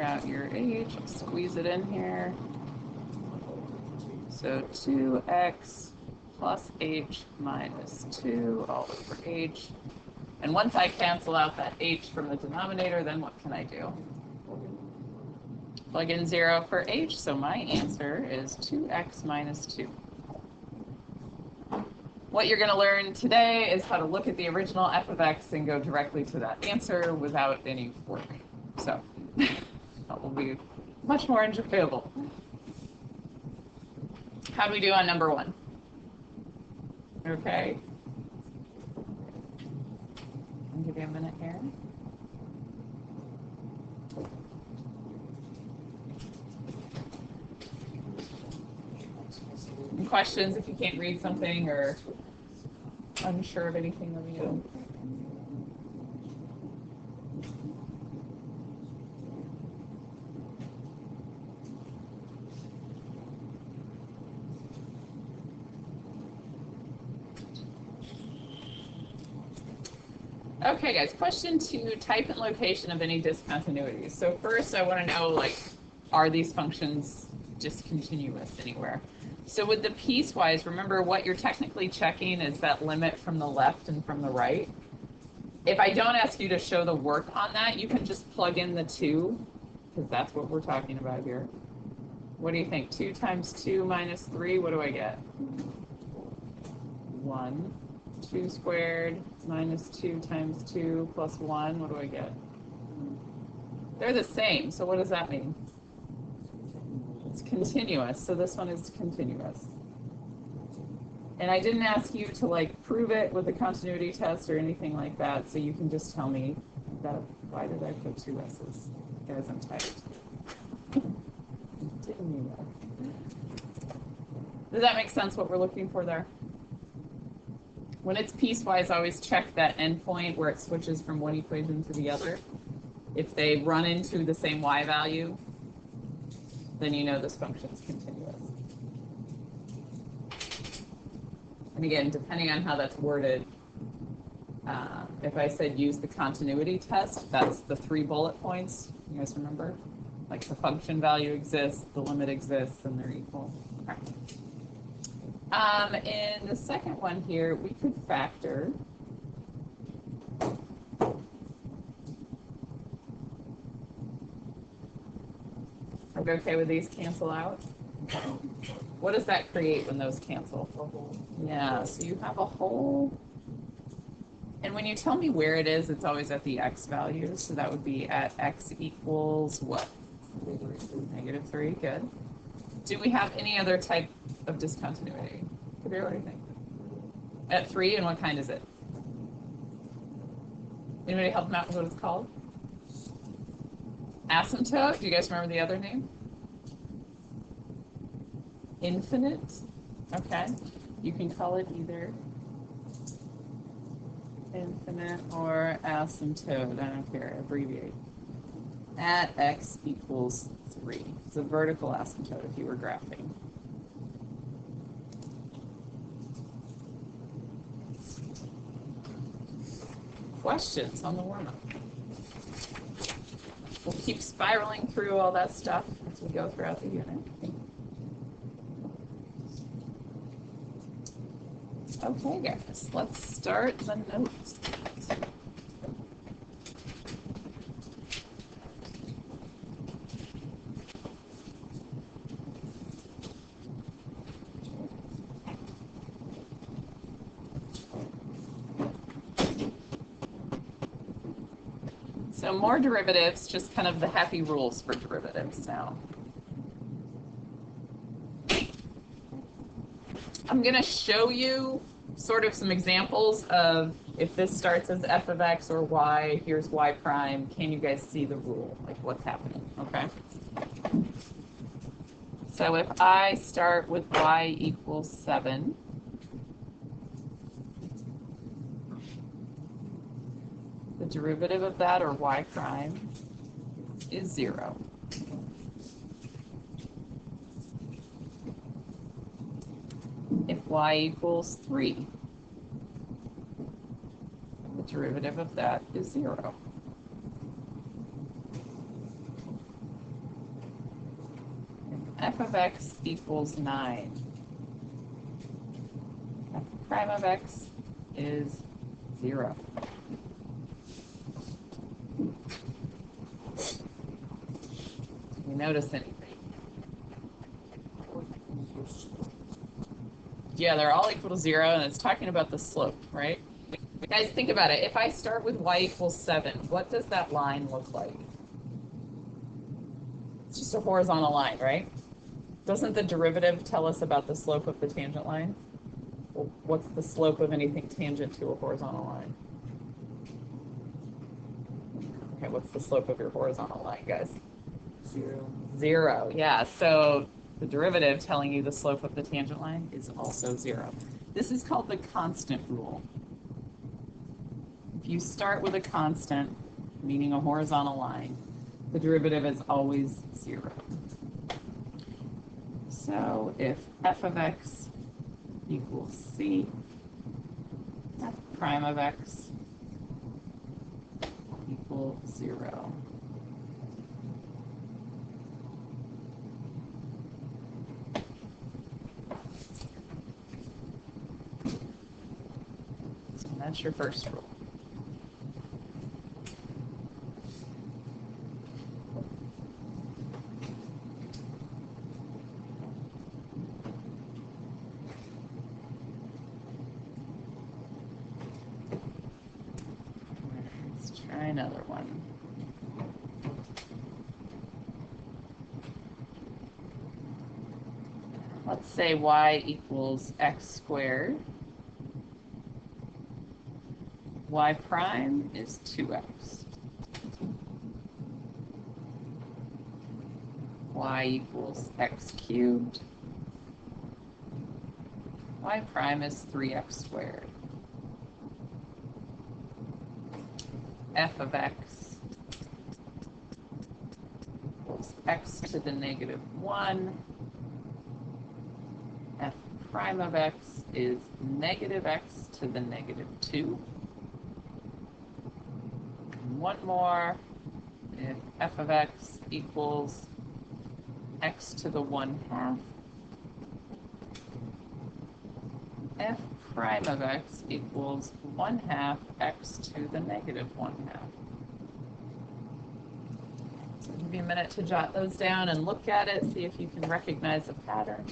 out your h, squeeze it in here. So 2x plus h minus 2 all over h. And once I cancel out that h from the denominator, then what can I do? Plug in 0 for h, so my answer is 2x minus 2. What you're going to learn today is how to look at the original f of x and go directly to that answer without any work. So that will be much more enjoyable. How do we do on number 1? Okay. I'll give you a minute here. Any questions if you can't read something or unsure of anything, let me know. Okay, guys, question 2, type and location of any discontinuities. So first I want to know, like, are these functions discontinuous anywhere? So with the piecewise, remember what you're technically checking is that limit from the left and from the right. If I don't ask you to show the work on that, you can just plug in the 2, because that's what we're talking about here. What do you think? 2 times 2 minus 3, what do I get? 1. 2 squared minus 2 times 2 plus 1, what do I get? They're the same, so what does that mean? It's continuous, so this one is continuous. And I didn't ask you to, like, prove it with a continuity test or anything like that, so you can just tell me that. Why did I put 2 S's? Guys, I'm tired. Continuous. Does that make sense what we're looking for there? When it's piecewise, always check that endpoint where it switches from one equation to the other. If they run into the same y value, then you know this function's continuous. And again, depending on how that's worded, if I said use the continuity test, that's the 3 bullet points. You guys remember? Like the function value exists, the limit exists, and they're equal. Okay. In the second one here, we could factor Are we okay with these cancel out? What does that create when those cancel? Yeah, so you have a whole. And when you tell me where it is, it's always at the x value. So that would be at x equals what? -3, good. Do we have any other type of discontinuity? Could be anything. At 3, and what kind is it? Anybody help them out with what it's called? Asymptote. Do you guys remember the other name? Infinite. Okay. You can call it either infinite or asymptote. I don't care. Abbreviate. At x equals 3. It's a vertical asymptote if you were graphing. Questions on the warm-up? We'll keep spiraling through all that stuff as we go throughout the unit. Okay, guys, let's start the notes. So more derivatives, just kind of the happy rules for derivatives now. I'm going to show you sort of some examples of if this starts as f of x or y, here's y prime. Can you guys see the rule, like what's happening, okay? So if I start with y equals 7, the derivative of that, or y prime, is 0. If y equals 3, the derivative of that is 0. f of x equals 9, f prime of x is 0. Do you notice anything? Yeah, they're all equal to 0, and it's talking about the slope, right? Guys, think about it. If I start with y equals 7, what does that line look like? It's just a horizontal line, right? Doesn't the derivative tell us about the slope of the tangent line? Well, what's the slope of anything tangent to a horizontal line? Okay, what's the slope of your horizontal line, guys? 0. 0, yeah. So the derivative telling you the slope of the tangent line is also 0. This is called the constant rule. If you start with a constant, meaning a horizontal line, the derivative is always 0. So if f of x equals c, f prime of x equals 0. So that's your first rule. Let's try another one. Let's say y equals x squared. Y prime is 2x. Y equals x cubed. Y prime is 3x squared. F of x equals x to the negative 1. F prime of x is negative x to the negative 2. And one more, if f of x equals x to the 1/2, f prime of x equals 1/2 x to the negative 1/2. So give you a minute to jot those down and look at it, see if you can recognize a pattern.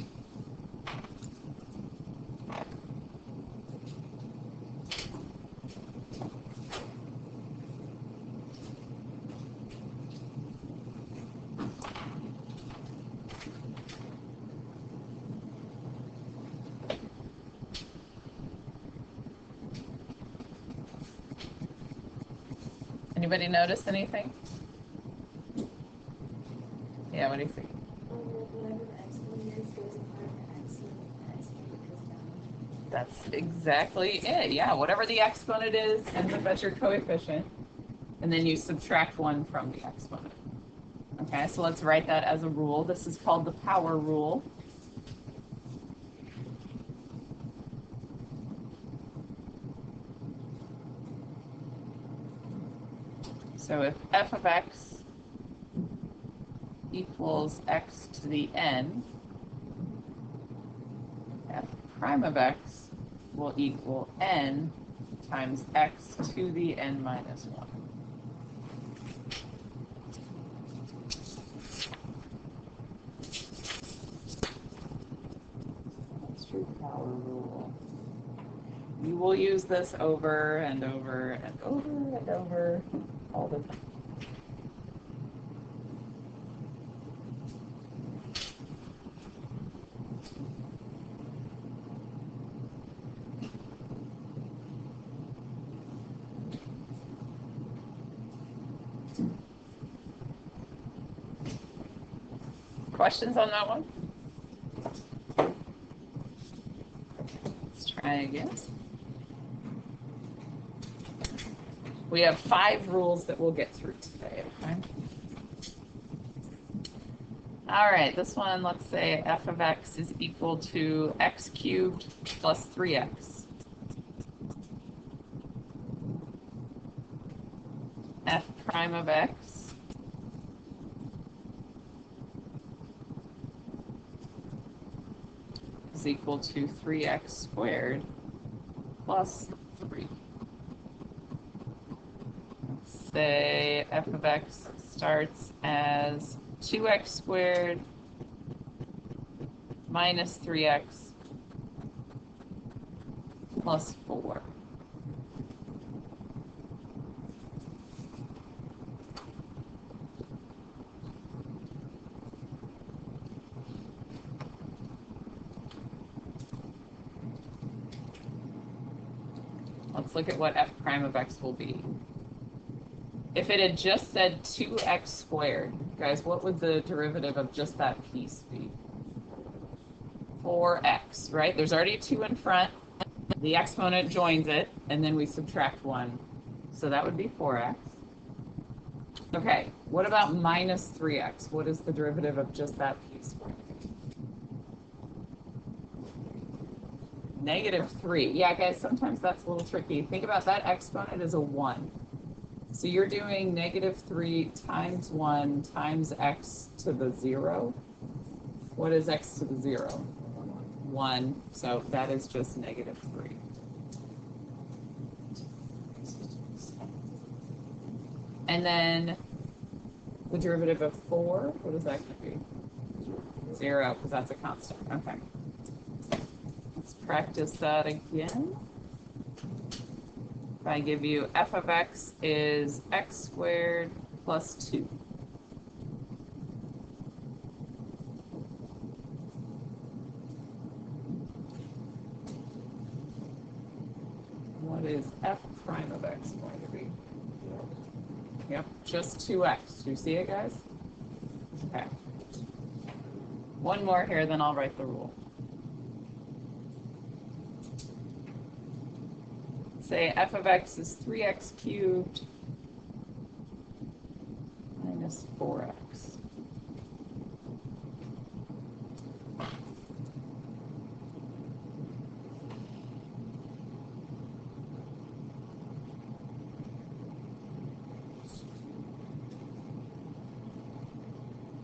Anybody notice anything? Yeah, what do you think? That's exactly it. Yeah, whatever the exponent is ends up as your coefficient, and then you subtract 1 from the exponent. Okay, so let's write that as a rule. This is called the power rule. So if f of x equals x to the n, f prime of x will equal n times x to the n minus 1. That's your power rule. You will use this over and over and over and over all the time. Questions on that one? Let's try again. We have 5 rules that we'll get through today, okay? All right, this one, let's say f of x is equal to x cubed plus 3x. F prime of x is equal to 3x squared plus 3. Say f of x starts as 2x squared minus 3x plus 4. Let's look at what f prime of x will be. If it had just said 2x squared, guys, what would the derivative of just that piece be? 4x, right? There's already a 2 in front. The exponent joins it, and then we subtract 1. So that would be 4x. Okay, what about minus 3x? What is the derivative of just that piece? Negative 3. Yeah, guys, sometimes that's a little tricky. Think about that exponent as a 1. So you're doing negative 3 times 1 times x to the 0. What is x to the 0? 1. So that is just negative 3. And then the derivative of 4, what is that going to be? 0, because that's a constant. Okay. Let's practice that again. If I give you f of x is x squared plus 2. What is f prime of x going to be? Yep, just 2x. Do you see it, guys? Okay. One more here, then I'll write the rule. Say f of x is 3x cubed minus 4x.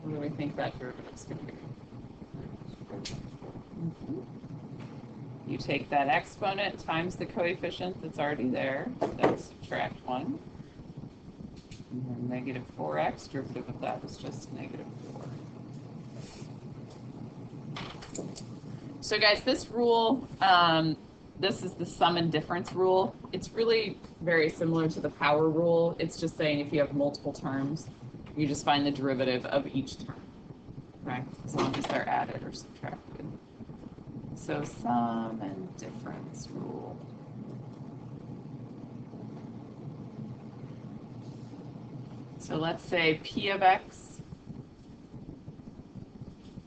What do we think that derivative is going to be? You take that exponent times the coefficient that's already there, then subtract 1. And then negative 4x, derivative of that is just negative 4. So guys, this rule, this is the sum and difference rule. It's really very similar to the power rule. It's just saying if you have multiple terms, you just find the derivative of each term, right? As long as they're added or subtracted. So sum and difference rule. So let's say p of x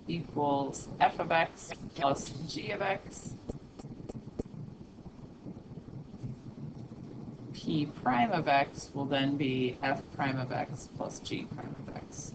equals f of x plus g of x. P prime of x will then be f prime of x plus g prime of x.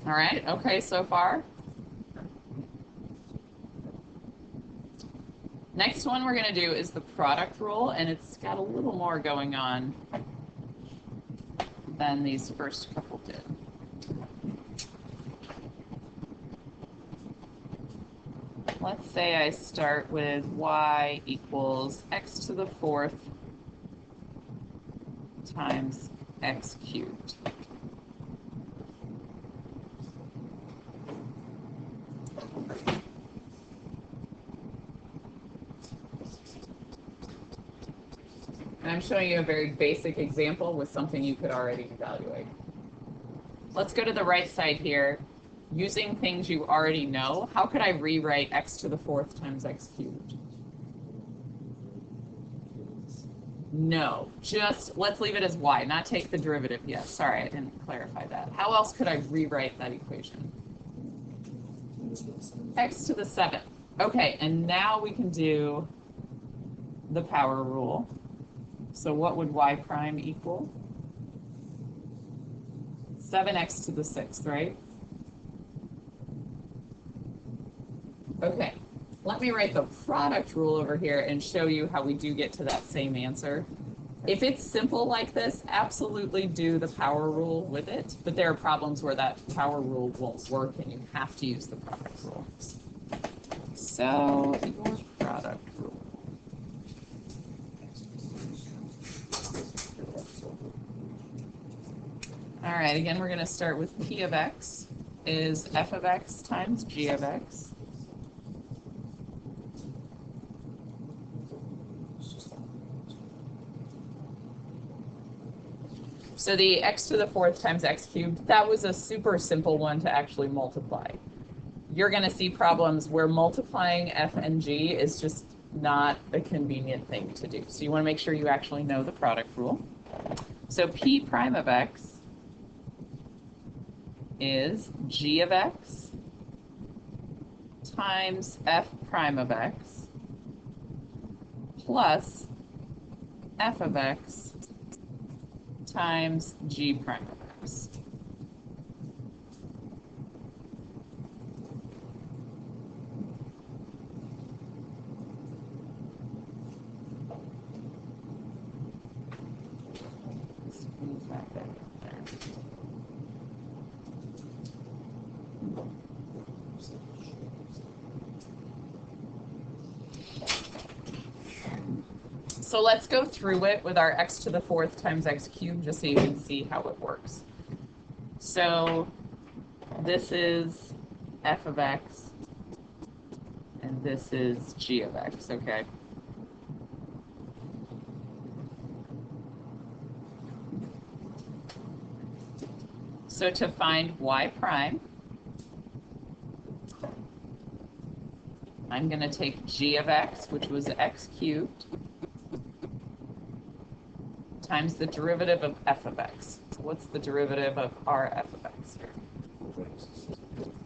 All right, okay, so far. Next one we're going to do is the product rule, and it's got a little more going on than these first couple did. Let's say I start with y equals x to the 4th times x cubed. And I'm showing you a very basic example with something you could already evaluate. Let's go to the right side here. Using things you already know, how could I rewrite x to the 4th times x cubed? No, just let's leave it as y, not take the derivative yet. Sorry, I didn't clarify that. How else could I rewrite that equation? X to the 7th. Okay, and now we can do the power rule. So what would y prime equal? 7x to the 6th, right? Okay, let me write the product rule over here and show you how we do get to that same answer. If it's simple like this, absolutely do the power rule with it, but there are problems where that power rule won't work and you have to use the product rule. So, your product rule. All right, again, we're going to start with P of x is f of x times g of x. So the x to the 4th times x cubed, that was a super simple one to actually multiply. You're going to see problems where multiplying f and g is just not a convenient thing to do. So you want to make sure you actually know the product rule. So p prime of x is g of x times f prime of x plus f of x times g prime of x. So let's go through it with our x to the 4th times x cubed just so you can see how it works. So this is f of x, and this is g of x, okay? So to find y prime, I'm going to take g of x, which was x cubed, times the derivative of f of x. So what's the derivative of our f of x here?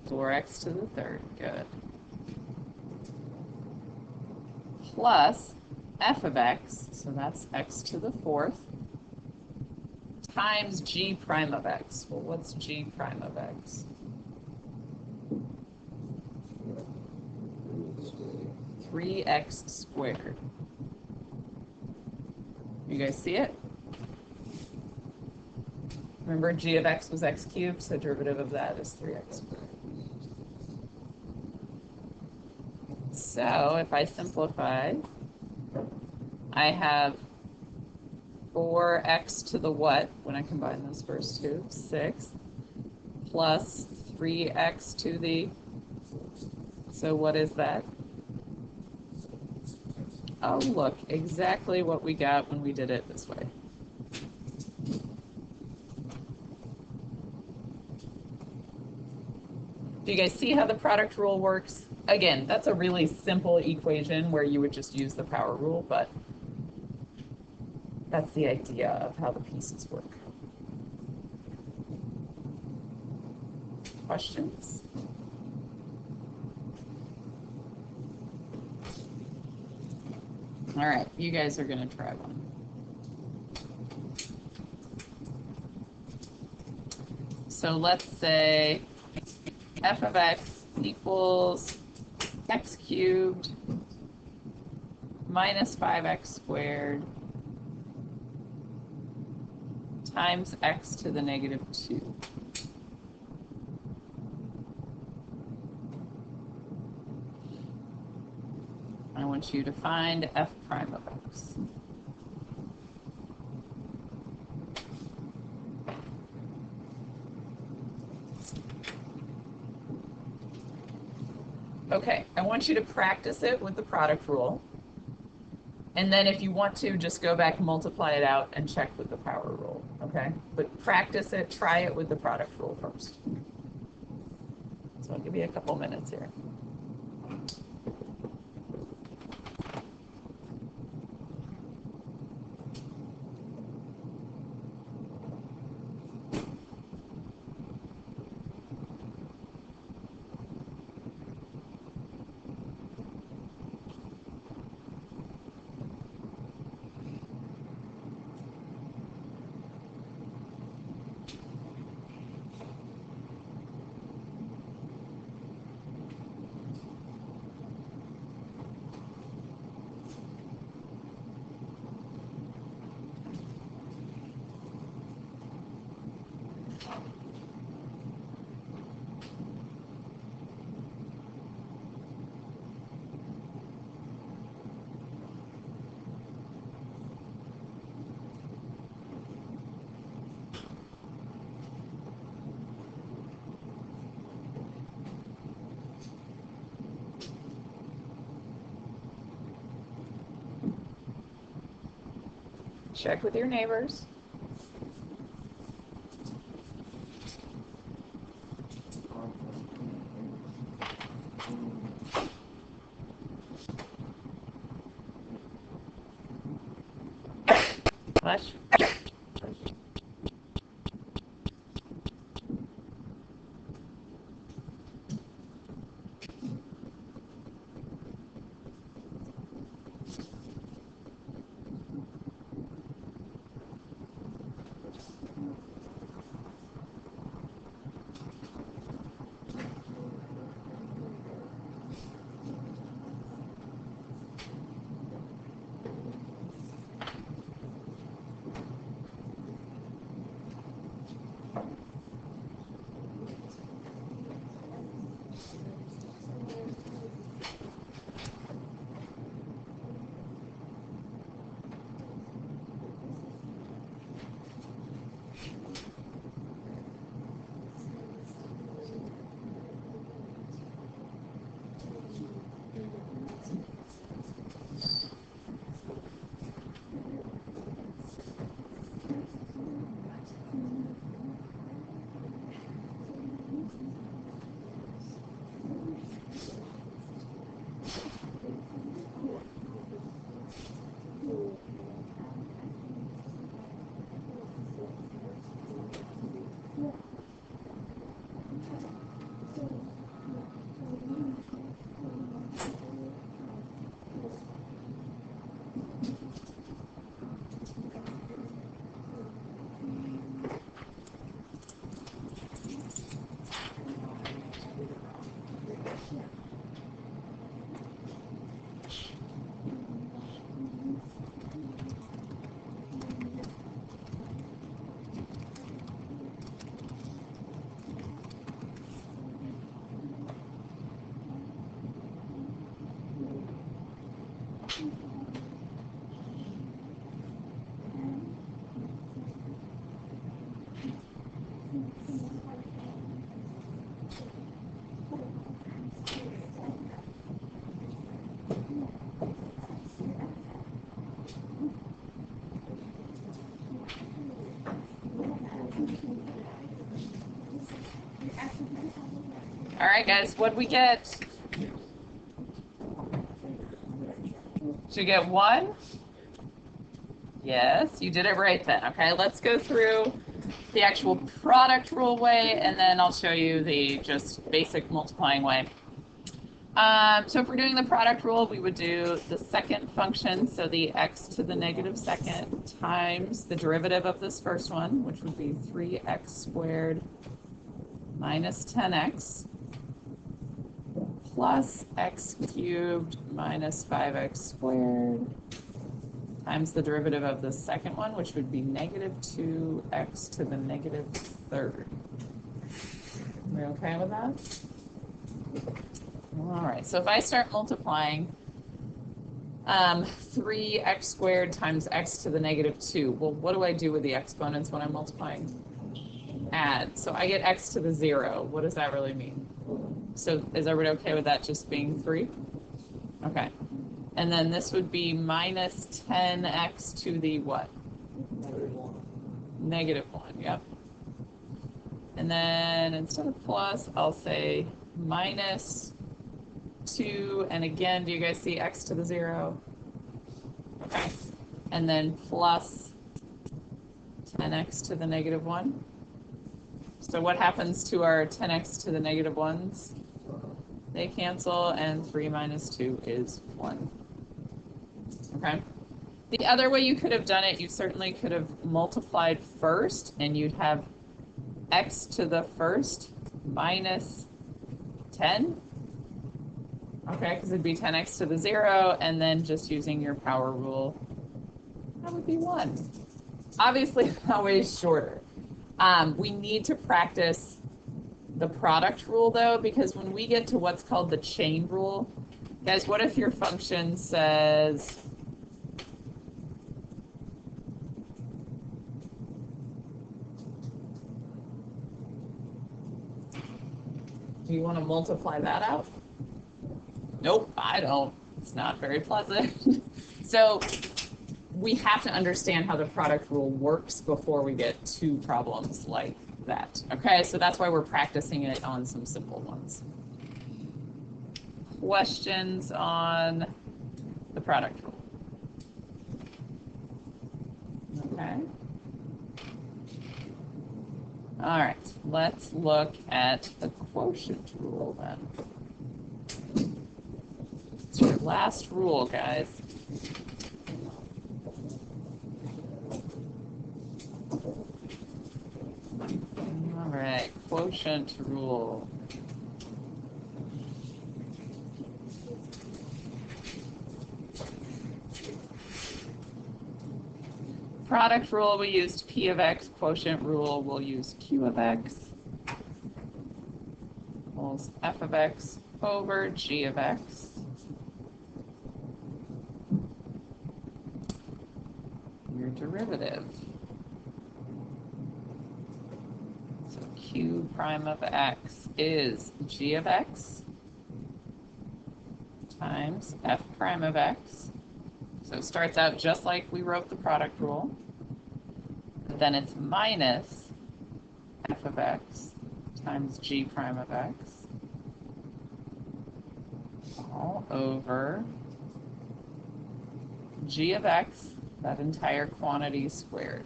4x to the 3rd, good. Plus f of x, so that's x to the 4th, times g prime of x. Well, what's g prime of x? 3x squared. You guys see it? Remember, g of x was x cubed, so derivative of that is 3x squared. So if I simplify, I have 4x to the what, when I combine those first two? 6, plus 3x to the, so what is that? Oh, look, exactly what we got when we did it this way. Do you guys see how the product rule works? Again, that's a really simple equation where you would just use the power rule, but that's the idea of how the pieces work. Questions? All right, you guys are going to try one. So let's say f of x equals x cubed minus 5x squared times x to the negative 2. I want you to find f prime of x. Okay, I want you to practice it with the product rule. And then if you want to, just go back, multiply it out, and check with the power rule, okay? But practice it, try it with the product rule first. So I'll give you a couple minutes here. Check with your neighbors. Flush. All right, guys, what'd we get? Did you get 1? Yes, you did it right then. Okay, let's go through the actual product rule way, and then I'll show you the just basic multiplying way. So if we're doing the product rule, we would do the second function, so the x to the negative second times the derivative of this first one, which would be 3x squared minus 10x plus x cubed minus 5x squared times the derivative of the second one, which would be negative 2x to the negative third. Are we okay with that? All right, so if I start multiplying 3x squared times x to the negative 2, well, what do I do with the exponents when I'm multiplying? Add. So I get x to the 0. What does that really mean? So is everybody okay with that just being 3? Okay. And then this would be minus 10x to the what? Negative 1, yep. And then instead of plus, I'll say minus 2. And again, do you guys see x to the 0? Okay. And then plus 10x to the negative 1. So what happens to our 10x to the negative 1s? They cancel, and 3 minus 2 is 1. Okay. The other way you could have done it, you certainly could have multiplied first, and you'd have x to the first minus 10. Okay, because it'd be 10x to the 0, and then just using your power rule, that would be 1. Obviously, always shorter. We need to practice the product rule, though, because when we get to what's called the chain rule, guys, what if your function says do you want to multiply that out? Nope, I don't. It's not very pleasant. So we have to understand how the product rule works before we get to problems like that. Okay, so that's why we're practicing it on some simple ones. Questions on the product rule? Okay. All right, let's look at the quotient rule then. It's your last rule, guys. All right, quotient rule. Product rule, we used P of X. Quotient rule, we'll use Q of X. Equals F of X over G of X. Your derivative. So Q prime of X is G of X times F prime of X. So it starts out just like we wrote the product rule. But then it's minus F of X times G prime of X all over G of X, that entire quantity squared.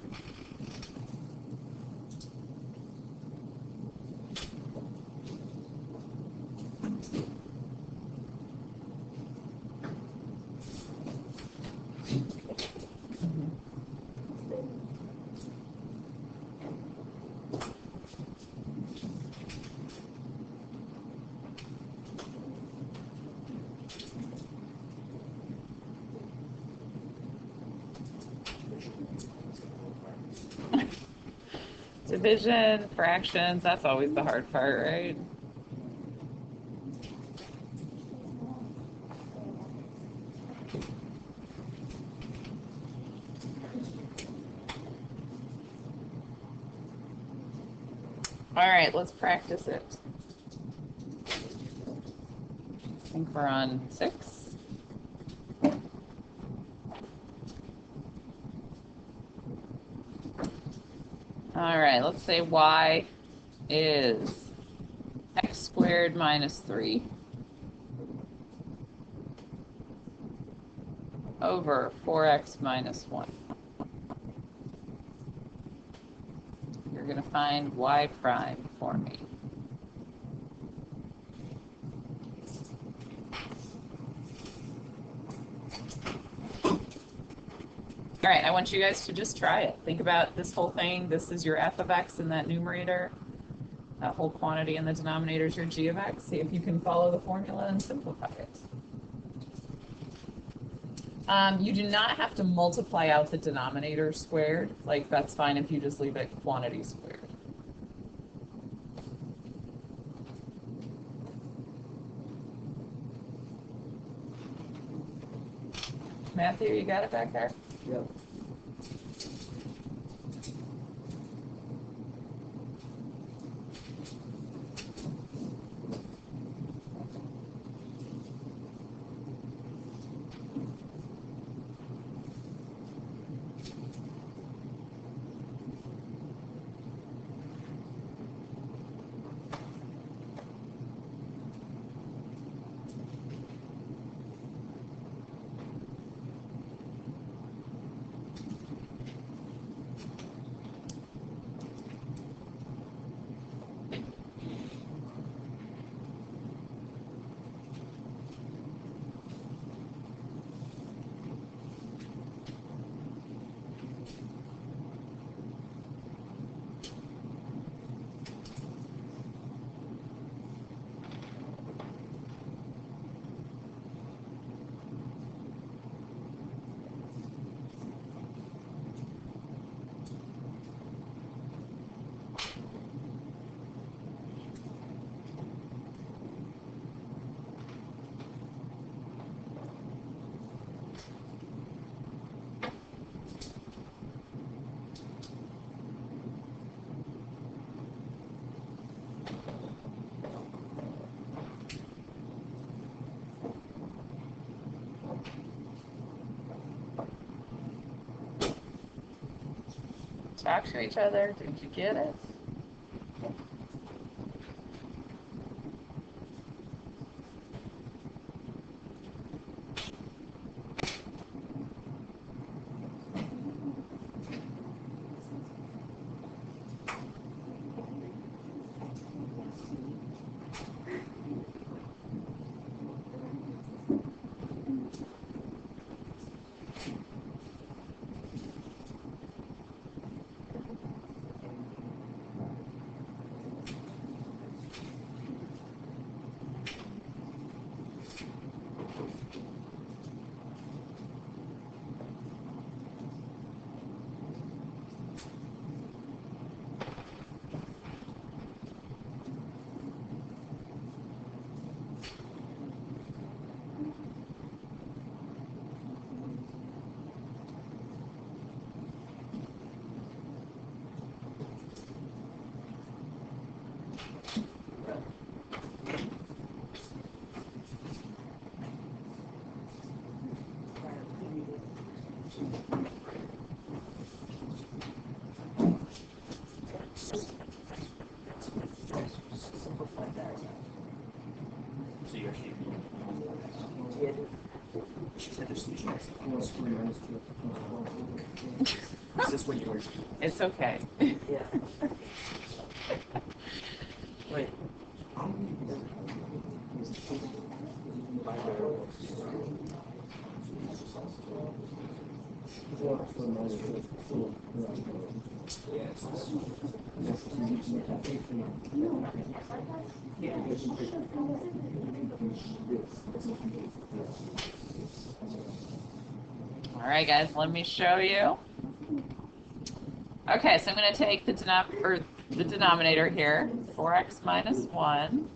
Division, fractions, that's always the hard part, right? All right, let's practice it. I think we're on 6. All right, let's say y is x squared minus 3 over 4x minus 1. You're going to find y prime for me. All right, I want you guys to just try it. Think about this whole thing. This is your f of x in that numerator. That whole quantity in the denominator is your g of x. See if you can follow the formula and simplify it. You do not have to multiply out the denominator squared. Like, that's fine if you just leave it quantity squared. Matthew, you got it back there? Yep. talk to each other? Did you get it? Is this what you were? It's okay. Yeah. Wait. All right, guys, let me show you. Okay, so I'm going to take the denominator here, 4x minus 1,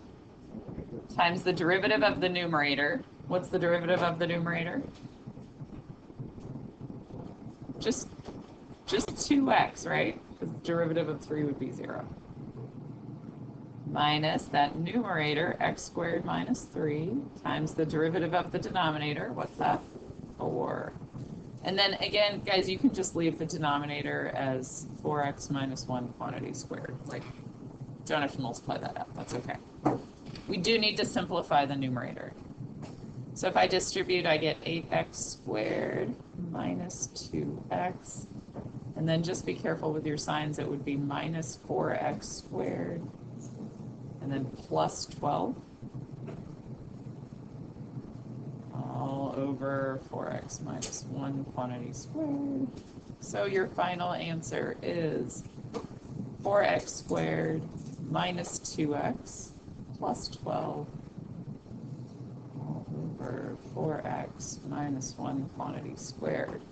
times the derivative of the numerator. What's the derivative of the numerator? Just 2x, right? Because the derivative of 3 would be 0. Minus that numerator, x squared minus 3, times the derivative of the denominator. What's that? 4. And then again, guys, you can just leave the denominator as 4x minus 1 quantity squared. Like, don't have to multiply that out. That's okay. We do need to simplify the numerator. So if I distribute, I get 8x squared minus 2x. And then just be careful with your signs. It would be minus 4x squared. And then plus 12. All over 4x minus 1 quantity squared. So your final answer is 4x squared minus 2x plus 12 all over 4x minus 1 quantity squared.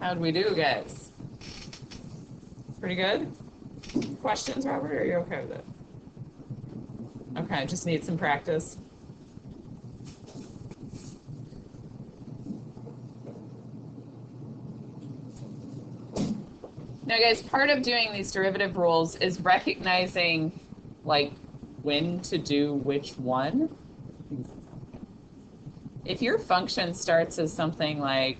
How'd we do, guys? Pretty good? Questions, Robert, or are you okay with it? Okay, just need some practice. Now, guys, part of doing these derivative rules is recognizing, like, when to do which one. If your function starts as something like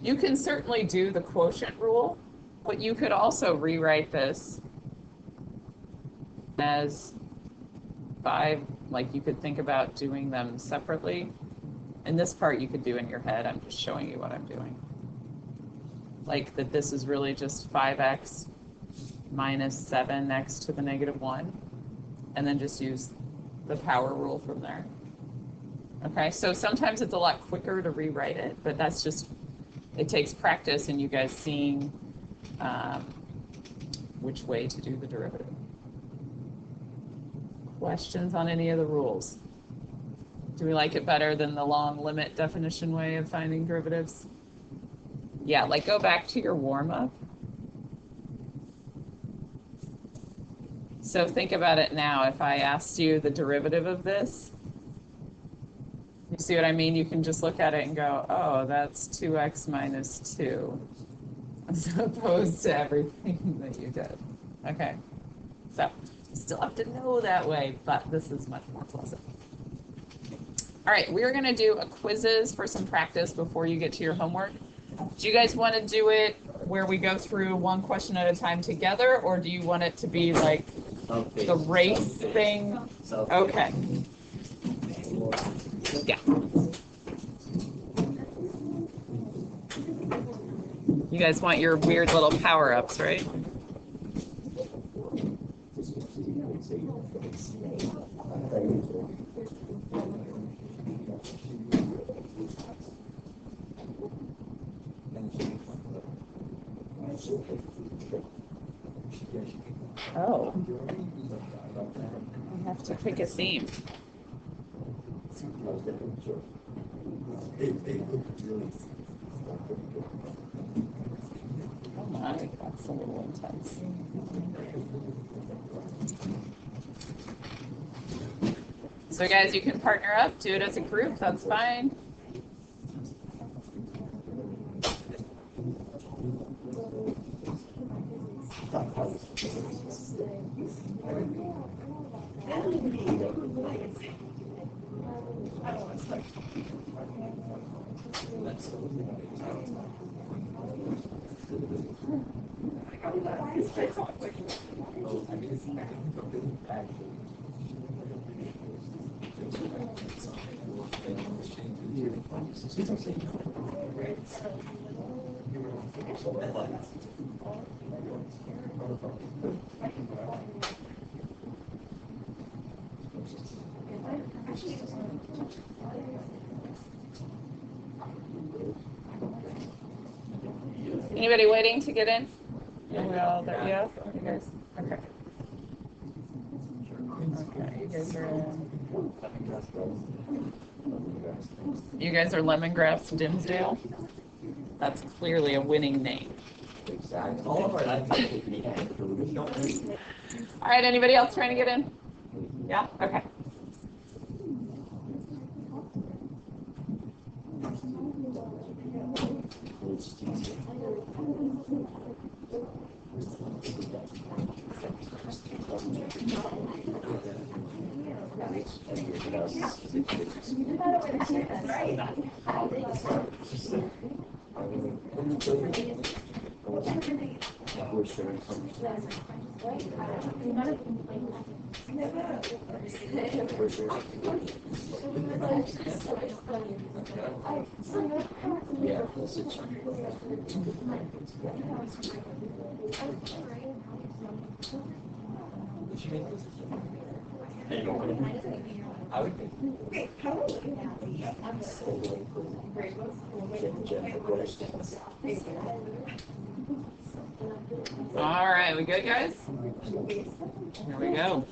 you can certainly do the quotient rule, but you could also rewrite this as 5, like you could think about doing them separately. And this part you could do in your head. I'm just showing you what I'm doing. Like that this is really just 5x minus 7x to the negative 1. And then just use the power rule from there. Okay, so sometimes it's a lot quicker to rewrite it, but that's just, it takes practice and you guys seeing which way to do the derivative. Questions on any of the rules? Do we like it better than the long limit definition way of finding derivatives? Yeah, like go back to your warm-up. So think about it now. If I asked you the derivative of this, you see what I mean? You can just look at it and go, oh, that's 2x minus 2, as opposed to everything that you did. Okay, so you still have to know that way, but this is much more pleasant. All right, we're going to do a quizzes for some practice before you get to your homework. Do you guys want to do it where we go through one question at a time together, or do you want it to be like the race thing? Okay. Yeah. You guys want your weird little power-ups, right? Oh. I have to pick a theme. Oh my, that's a little intense. So guys, you can partner up, do it as a group, that's fine. Anybody waiting to get in? Are we all there? Yeah? You guys? Okay. Okay, you guys are in. You guys are Lemongrass Dimsdale? That's clearly a winning name. All right, anybody else trying to get in? Yeah? Okay. All right, we good, guys? Here we go.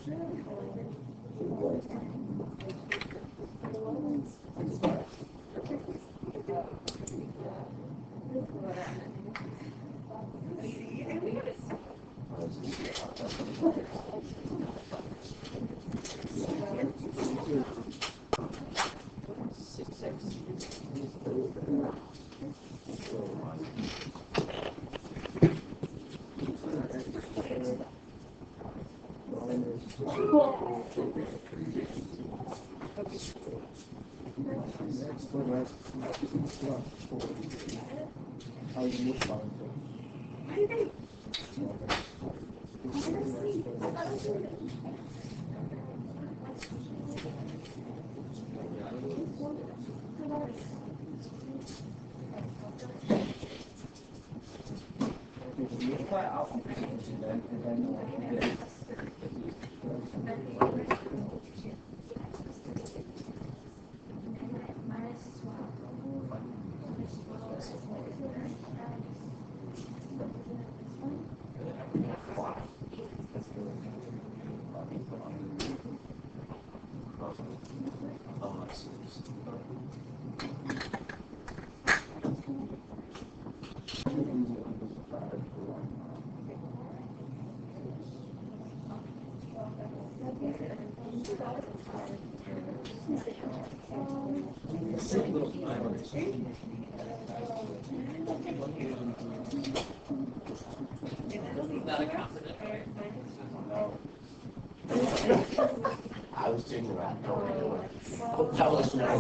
That was my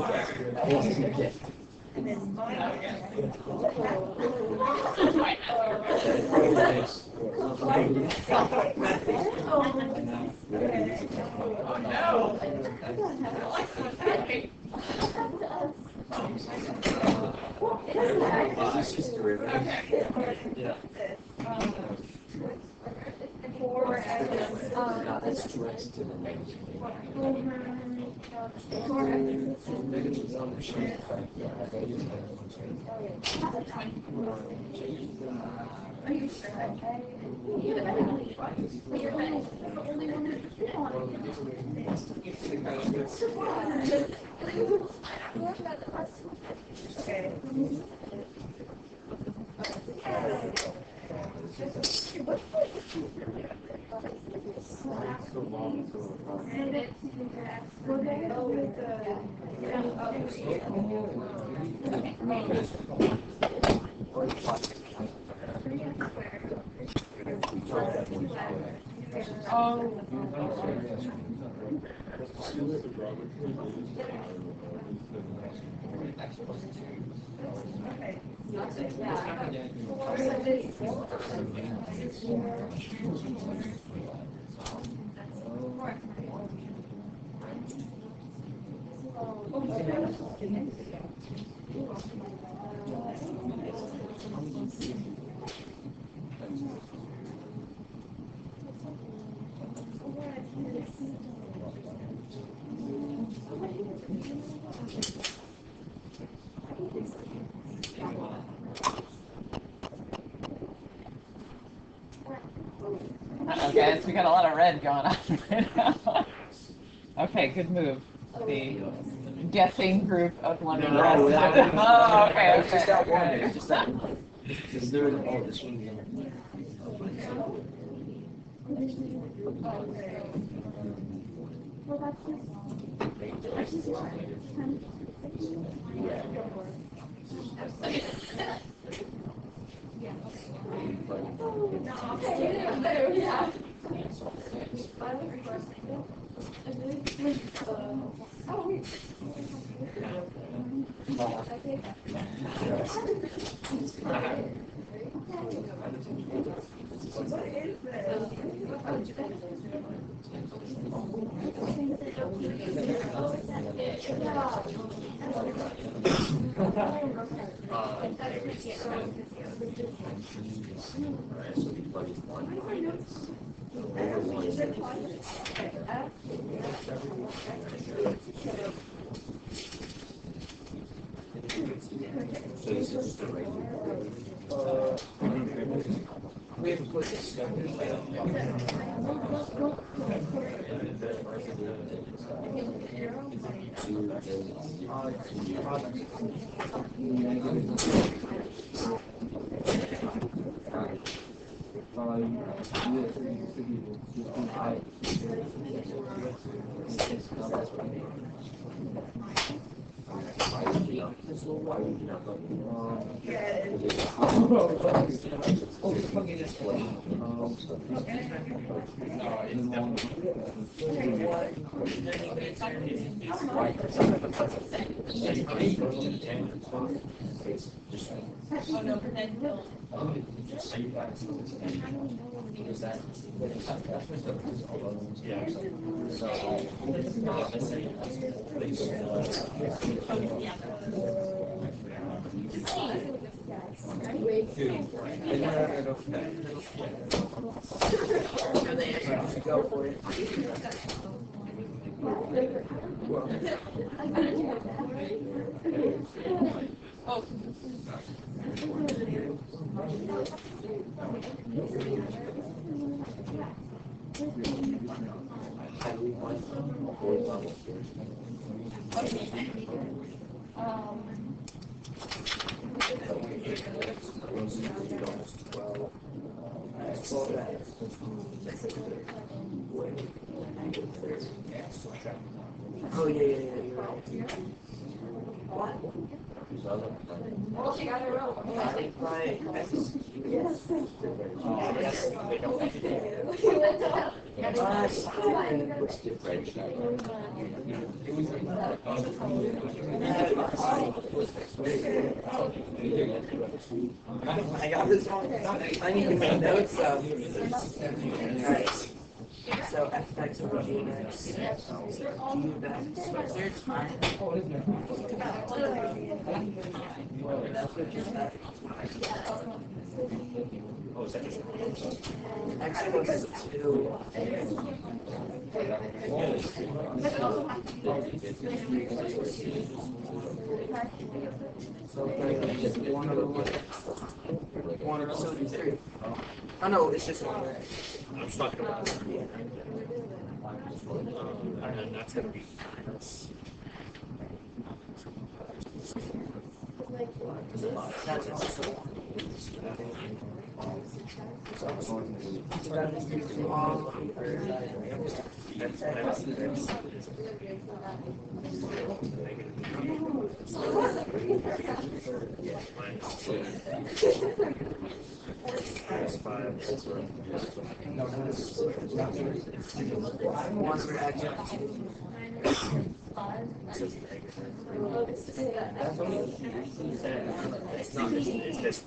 gift. It's just derivative. Yeah. That's 2x to the negative. Negative 1 machine. Are you sure? Guys, we got a lot of red going on right now. Okay, good move. The guessing group of one and No, oh, okay, Just that one. okay. Just that one. Because there was all this one. Oh, yeah, you're right. What's different? I got this one. I need to make notes of. Alright. So fx over gx. Is there time? X equals 2. So 1 over 1 over 3. Oh no, it's just 1. I'm just talking about it. And then that's going to be minus. That's also 1. Minus 5. One over x. It's not this, it's this.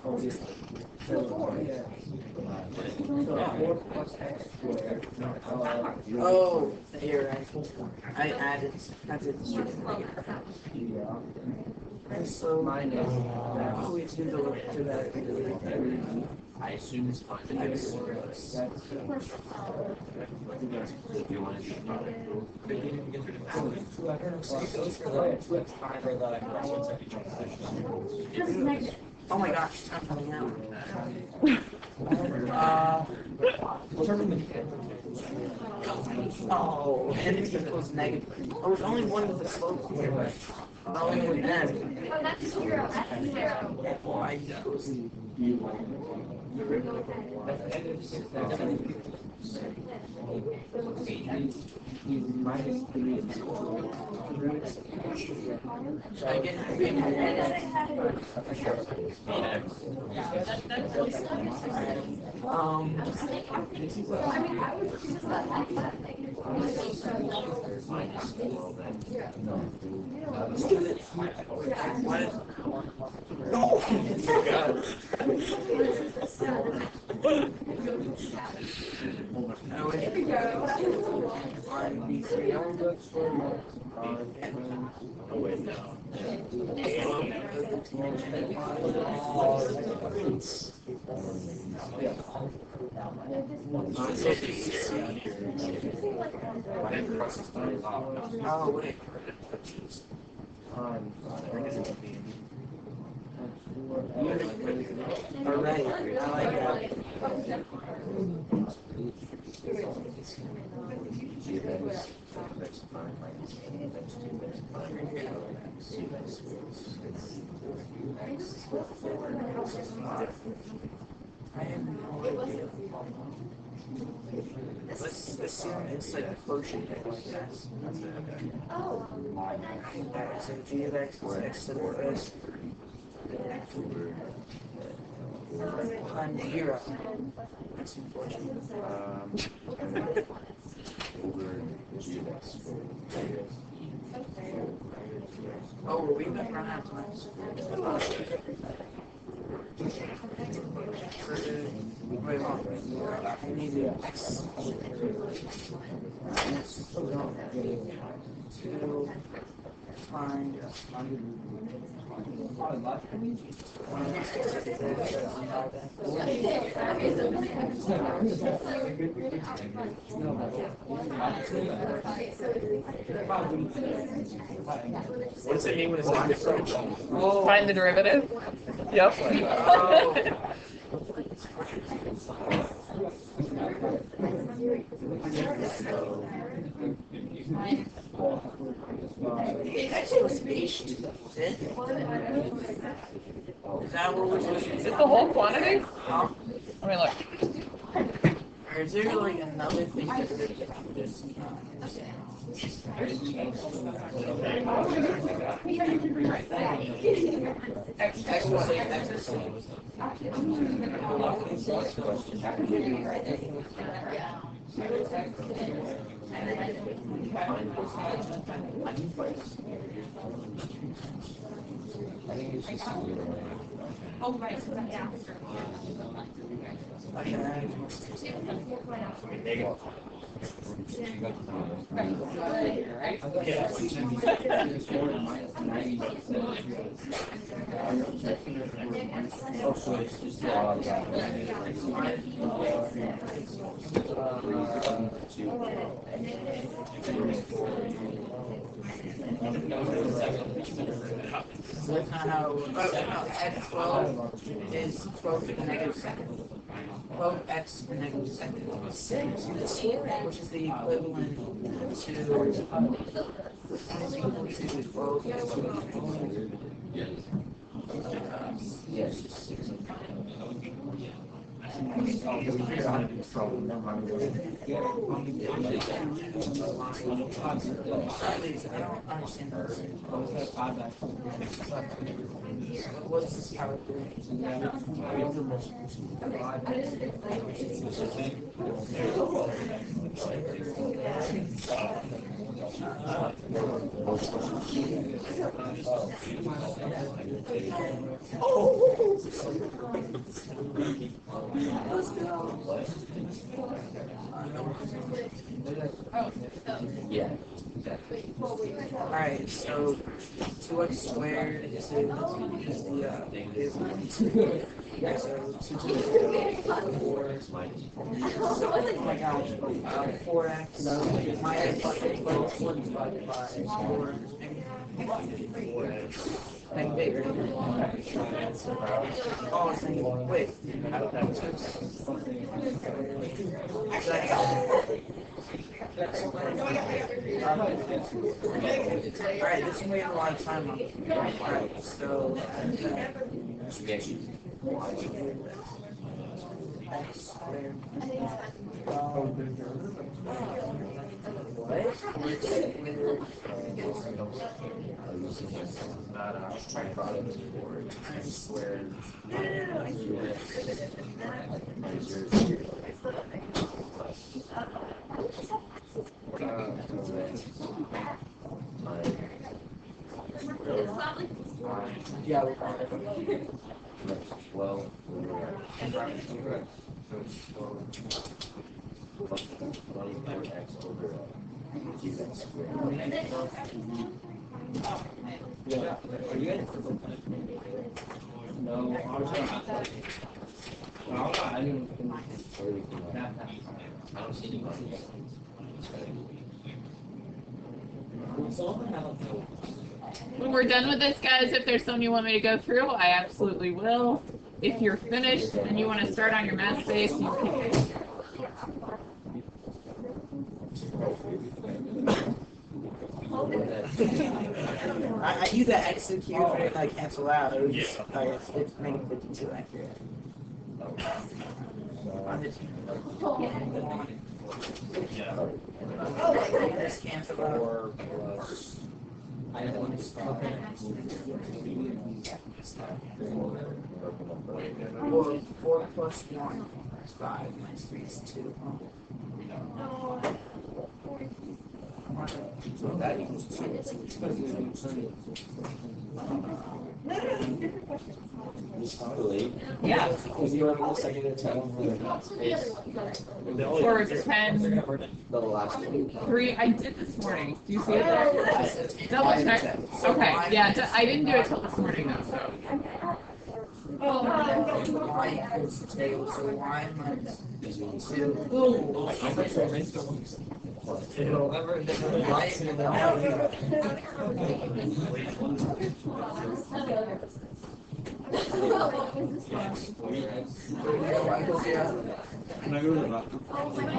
Oh, you're right. I added so minus. Oh, we have to do that. I assume it's fine. If you want to do Oh my gosh, it's not coming out. Oh, and it equals negative. Oh, there's only one with the slope here. Only with n. Oh, that's 0. That's 0. Y equals should I get Oh, wait, no. Oh, wait. Alright, I like that. Let's assume it's like a quotient like that. Oh. So g of x is x to the first times 0. That's unfortunate. Oh, we're going to run out of time. Wait, I need x. To find What does it mean when it's a differential? Oh. Find the derivative. Yep. Actually, was spaced. Is that what we're supposed to do? Is it the whole quantity? Huh? Let me look. Or is there like another thing that this X was like X. Oh, right. Yeah. So that's not how, x12 is 12 to the negative second. 12x to the negative second. Which is the equivalent to is equal to 12 Please, I don't understand this. What's this power Yeah, exactly. Alright, so 2x squared is the so 2 4 oh my gosh, 4x minus 4 divided by 4 and bigger. Oh, it's negative. Wait. Alright, this is we have a lot of time on. Alright, so x squared. Yeah, Well, x over g squared. Yeah. Are you guys? No, I didn't. I don't see anybody. When we're done with this, guys, if there's something you want me to go through, I absolutely will. If you're finished and you want to start on your math base, you can. I use that execute for it like cancel out. It was just, it's making 52 accurate. Just cancel out. I don't want to stop. 4 plus 1 is 5 minus 3 is 2. So that equals 2. Really? Yeah. Because you have a second attempt. Or 10, The last one. 3. I did this morning. Do you see it there? Double check. Okay. Yeah. I didn't do it till this morning though. So. Y equals 2, so y minus 2.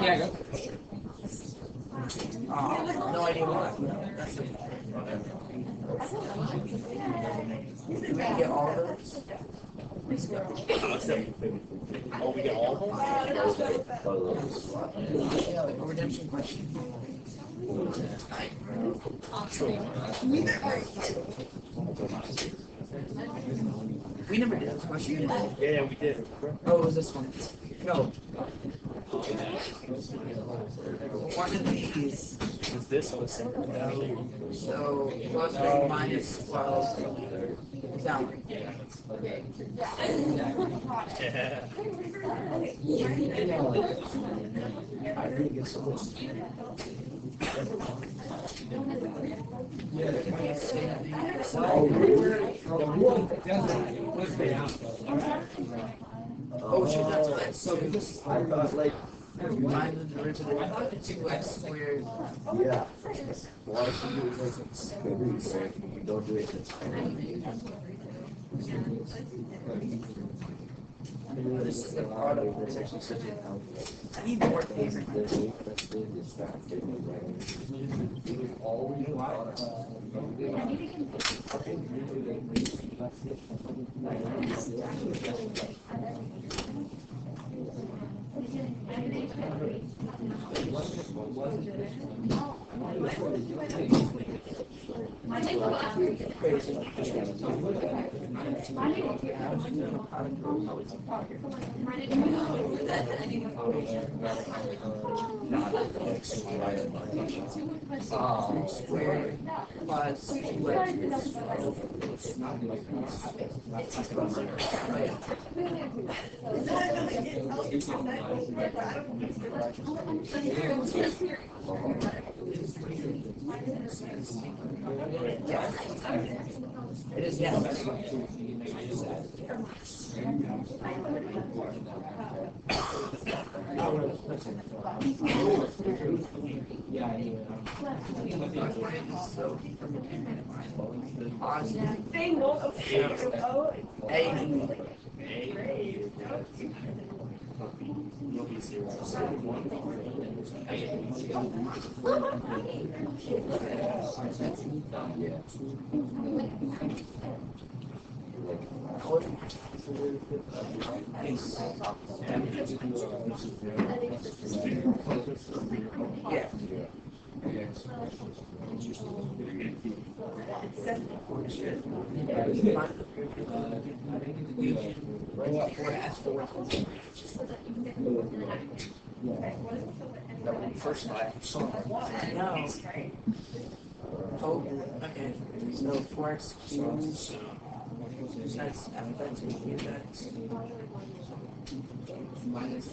Yeah. Go. No idea what. That's it. Do we get all of those? Let's go. Oh, we get all of them? Yeah, like a redemption question. We never did this question. Yeah, we did. Oh, it was this one. No. One of these. Is this what's So plus or minus 12 down. Oh shit, that's what. So I thought like, minus the original 2x squared. yeah. Why should you like, so you don't do it? This is the product that's actually such an outfit. I need more paper. Squared plus 2x. It is, yes. So, They know the You'll be serious. yeah. First time. No. Oh, okay. So 4x cubed. That's that's minus.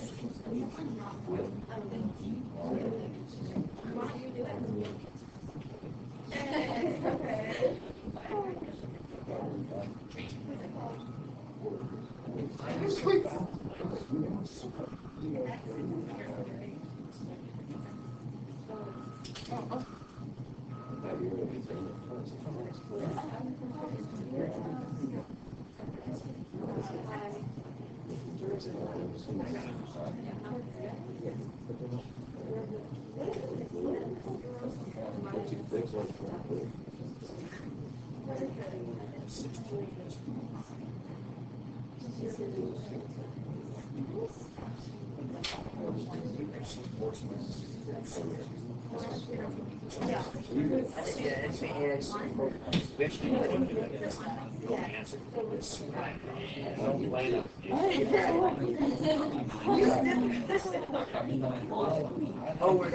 Oh, we're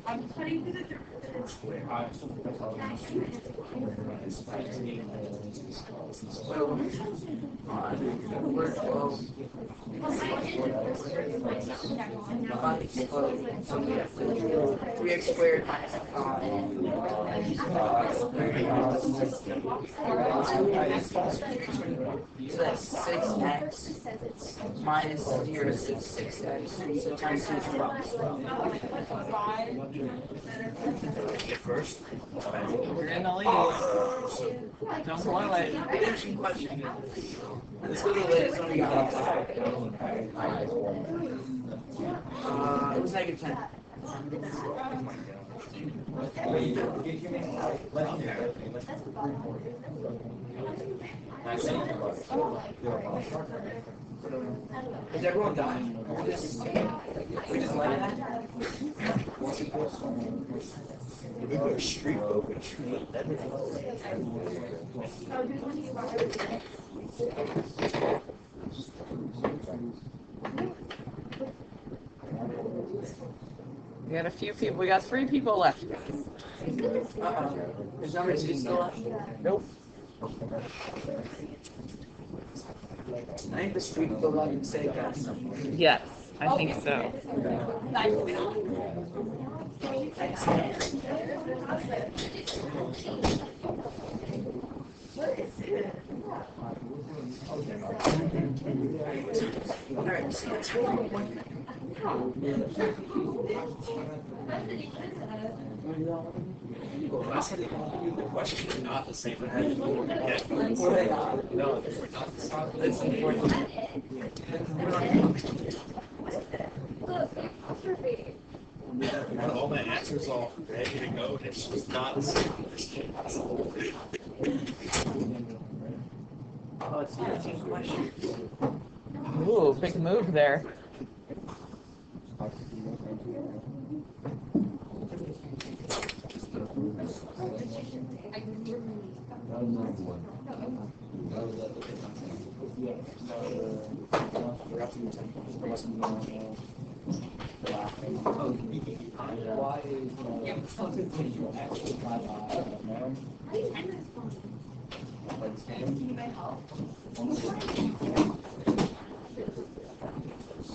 I'm putting to the we're 12. So we have 3x squared minus 5. So that's 6x minus 0 is 6x. So times 2 is 12. Get first. You're in the lead. Don't blow it. Interesting question. Let's go to the latest. What do we got? It was negative 10. Is everyone done? We just like that? We go street open. We got a few people. We got 3 people left. Is number 2 still left? Nope. I think the street will go out and say that. Yes, I think so. Alright, so let's go. Last time the question is not the same. No, they're not the same. That's important. All my answers all ready to go, and it's just not the same. Oh, it's 15 questions. Ooh, big move there.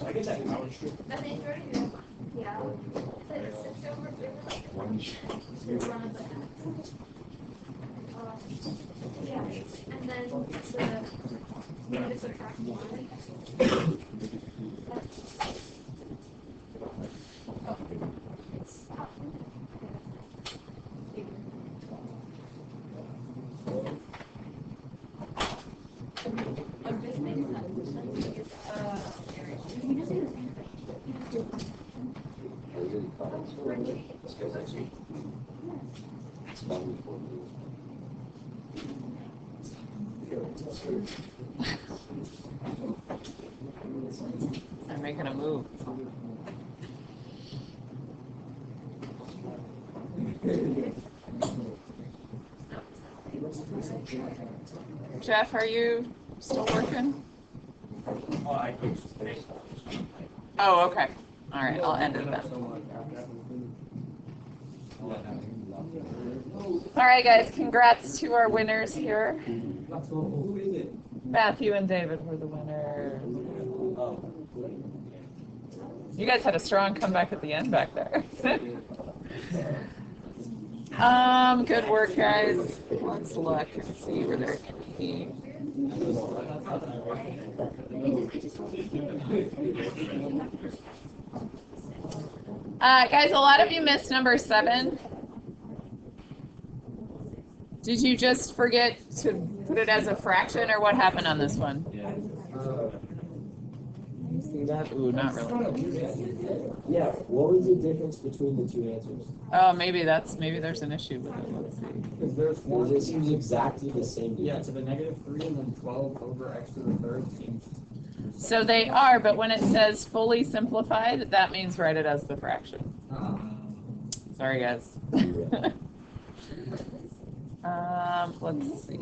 I get that power strip. Yeah. Yeah, and then the negative subtract 1. I'm making a move. Jeff, are you still working? Oh, okay. All right, I'll end it then. All right, guys, congrats to our winners here. Matthew and David were the winners. You guys had a strong comeback at the end back there. Good work, guys. Let's look and see where they're key. Guys, a lot of you missed number 7. Did you just forget to put it as a fraction, or what happened on this one? See that? Ooh, not really. Yeah, what was the difference between the 2 answers? Oh, maybe there's an issue with it. Let's see. Because there's one. It seems exactly the same. Yeah, to the -3 and then 12 over x to the 3rd seems. So they are, but when it says fully simplified, that means write it as the fraction. Sorry, guys. Let's see.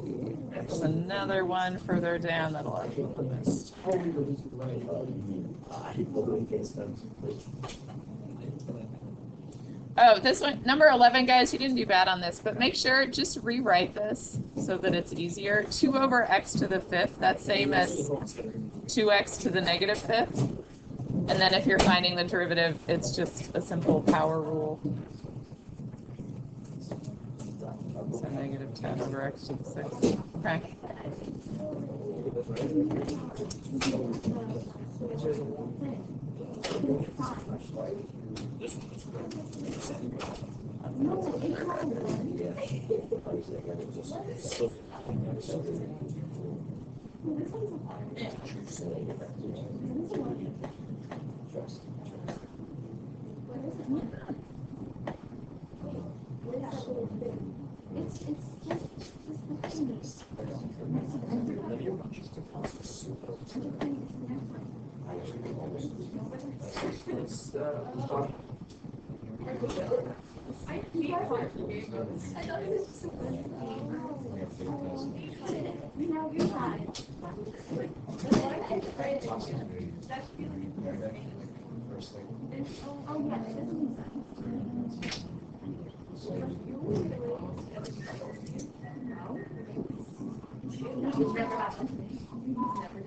There's another one further down that a lot of people missed. Oh, this one, number 11, guys, you didn't do bad on this, but make sure, just rewrite this so that it's easier. 2 over x to the 5th, that's same as 2x to the -5th. And then if you're finding the derivative, it's just a simple power rule. So -10 over x to the 6th. Okay. It's, I thought it was just a funny game. No, you're not. Oh, yeah, it doesn't make sense. You've never happened to me. Never.